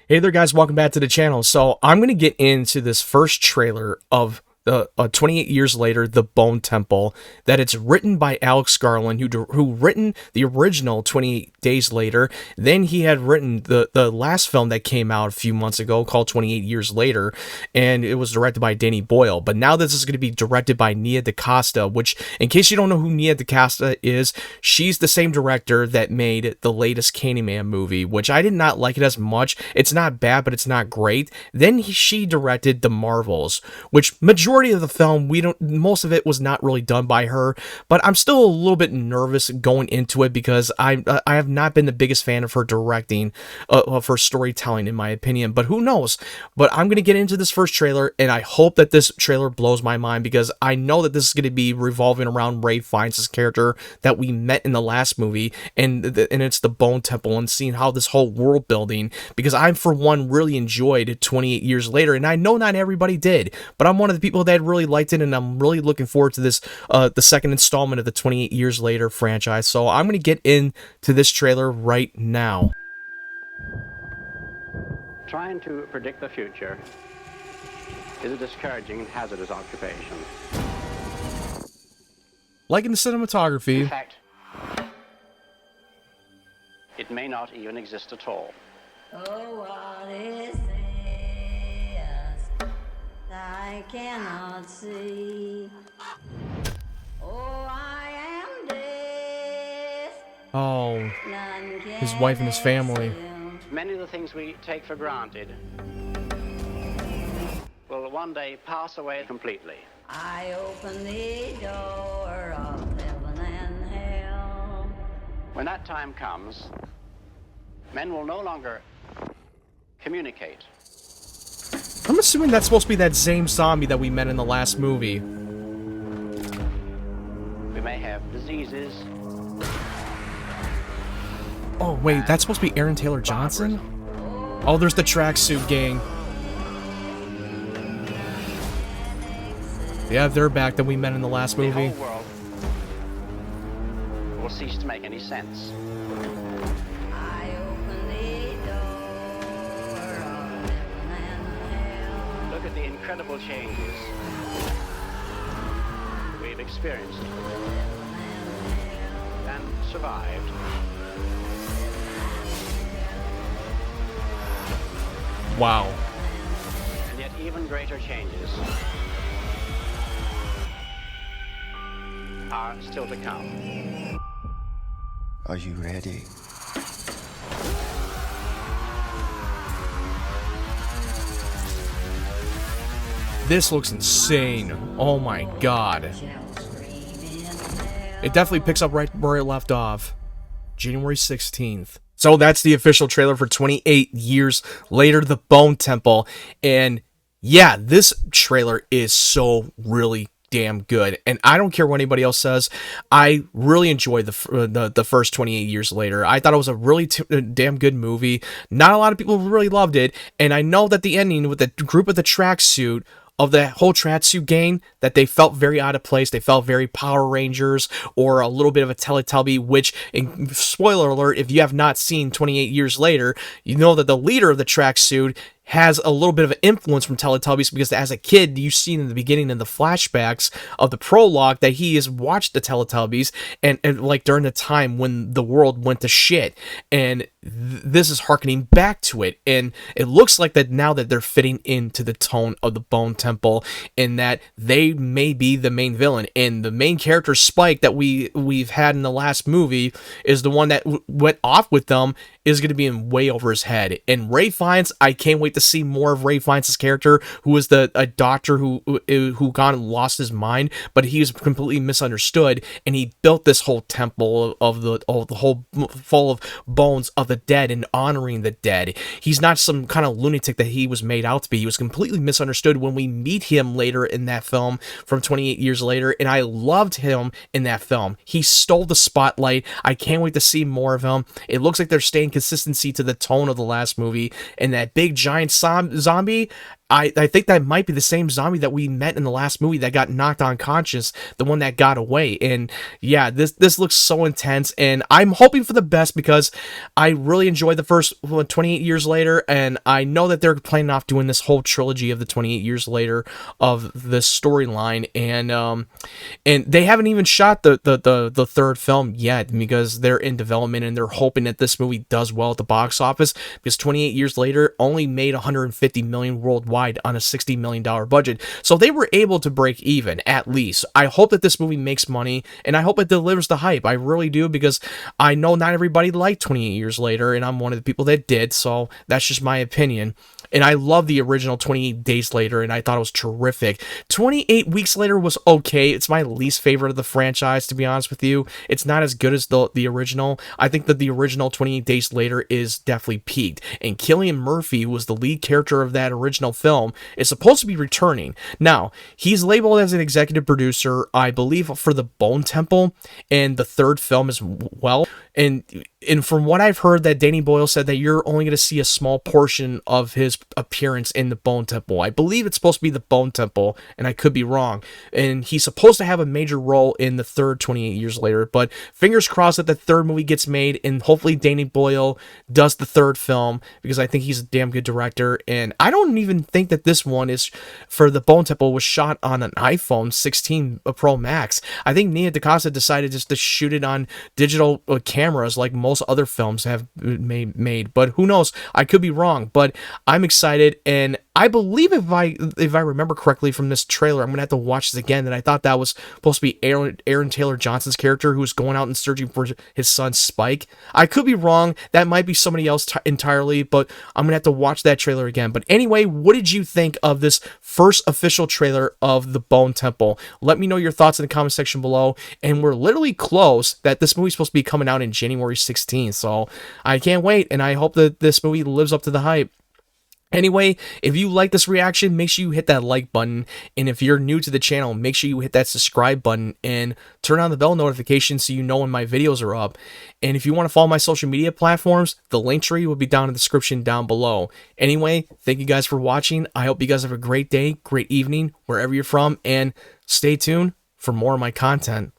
Hey there guys, welcome back to the channel. So I'm going to get into this first trailer of 28 years later, The Bone Temple, that it's written by Alex Garland, who written the original 28 Days Later. Then he had written the last film that came out a few months ago called 28 Years Later, and it was directed by Danny Boyle. But now this is going to be directed by Nia DaCosta, which, in case you don't know who Nia DaCosta is, she's the same director that made the latest Candyman movie, which I did not like it as much. It's not bad, but it's not great. Then she directed The Marvels, which majority of the film, most of it was not really done by her, but I'm still a little bit nervous going into it because I have not been the biggest fan of her directing, of her storytelling, in my opinion. But who knows? But I'm gonna get into this first trailer, and I hope that this trailer blows my mind, because I know that this is gonna be revolving around Ray Fiennes' character that we met in the last movie, and it's the Bone Temple, and seeing how this whole world building, because I, for one, really enjoyed 28 Years Later, and I know not everybody did, but I'm one of the people that really liked it, and I'm really looking forward to this, the second installment of the 28 Years Later franchise. So I'm going to get into this trailer right now. Trying to predict the future is a discouraging and hazardous occupation. Liking the cinematography. In fact, it may not even exist at all. Oh, what is this I cannot see? Oh, I am deaf. Oh, None can his wife and his family. tell. Many of the things we take for granted will one day pass away completely. I open the door of heaven and hell. When that time comes, men will no longer communicate. I'm assuming that's supposed to be that same zombie that we met in the last movie. We may have diseases. Oh, wait, that's supposed to be Aaron Taylor Johnson? Oh, there's the tracksuit gang. Yeah, they're back that we met in the last The movie. whole world will cease to make any sense. I open the door of heaven and hell. Look at the incredible changes we've experienced and survived. Wow. And yet even greater changes are still to come. Are you ready? This looks insane. Oh my god. It definitely picks up right where it left off. January 16th. So that's the official trailer for 28 Years Later, The Bone Temple. And yeah, this trailer is so really damn good, and I don't care what anybody else says. I really enjoyed the first 28 Years Later. I thought it was a really damn good movie. Not a lot of people really loved it, and I know that the ending with the group of the tracksuit, of the whole tracksuit gang, that they felt very out of place. They felt very Power Rangers, or a little bit of a Teletubby, which, in spoiler alert, if you have not seen 28 Years Later, you know that the leader of the tracksuit has a little bit of an influence from Teletubbies, because as a kid, you've seen in the beginning in the flashbacks of the prologue that he has watched the Teletubbies, and like during the time when the world went to shit, and this is harkening back to it, and it looks like that now that they're fitting into the tone of the Bone Temple, and that they may be the main villain, and the main character Spike that we've had in the last movie is the one that went off with them, is going to be in way over his head. And Ray Fiennes, I can't wait to see more of Ray Fiennes' character, who is a doctor who gone and lost his mind, but he was completely misunderstood, and he built this whole temple of the whole full of bones of the dead and honoring the dead. He's not some kind of lunatic that he was made out to be. He was completely misunderstood when we meet him later in that film from 28 Years Later, and I loved him in that film. He stole the spotlight. I can't wait to see more of him. It looks like they're staying consistency to the tone of the last movie, and that big giant zombie, I think that might be the same zombie that we met in the last movie that got knocked unconscious, the one that got away. And yeah, this looks so intense, and I'm hoping for the best because I really enjoyed the first 28 years later, and I know that they're planning off doing this whole trilogy of the 28 years later of this storyline, and they haven't even shot the third film yet because they're in development, and they're hoping that this movie does well at the box office because 28 years later only made 150 million worldwide on a $60 million budget. So they were able to break even, at least. I hope that this movie makes money, and I hope it delivers the hype. I really do, because I know not everybody liked 28 years later, and I'm one of the people that did, so that's just my opinion. And I love the original 28 Days Later, and I thought it was terrific. 28 Weeks Later was okay. It's my least favorite of the franchise, to be honest with you. It's not as good as the original. I think that the original 28 Days Later is definitely peaked. And Cillian Murphy, who was the lead character of that original film, is supposed to be returning. Now, he's labeled as an executive producer, I believe, for the Bone Temple and the third film as well. And from what I've heard, that Danny Boyle said that you're only going to see a small portion of his appearance in the Bone Temple. I believe it's supposed to be the Bone Temple, and I could be wrong. And he's supposed to have a major role in the third 28 years later, but fingers crossed that the third movie gets made, and hopefully Danny Boyle does the third film, because I think he's a damn good director. And I don't even think that this one is, for the Bone Temple, was shot on an iPhone 16 Pro Max. I think Nia DaCosta decided just to shoot it on digital cameras like most other films have made, but who knows? I could be wrong, but I'm excited, and I believe if I remember correctly from this trailer, I'm gonna have to watch this again, that I thought that was supposed to be Aaron Taylor Johnson's character, who was going out and searching for his son Spike. I could be wrong. That might be somebody else entirely, but I'm gonna have to watch that trailer again. But anyway, what did you think of this first official trailer of the Bone Temple? Let me know your thoughts in the comment section below. And we're literally close, that this movie's supposed to be coming out in January 16th, so I can't wait, and I hope that this movie lives up to the hype. Anyway, if you like this reaction, make sure you hit that like button, and if you're new to the channel, make sure you hit that subscribe button and turn on the bell notification so you know when my videos are up. And if you want to follow my social media platforms, the link tree will be down in the description down below. Anyway, thank you guys for watching. I hope you guys have a great day, great evening, wherever you're from, and stay tuned for more of my content.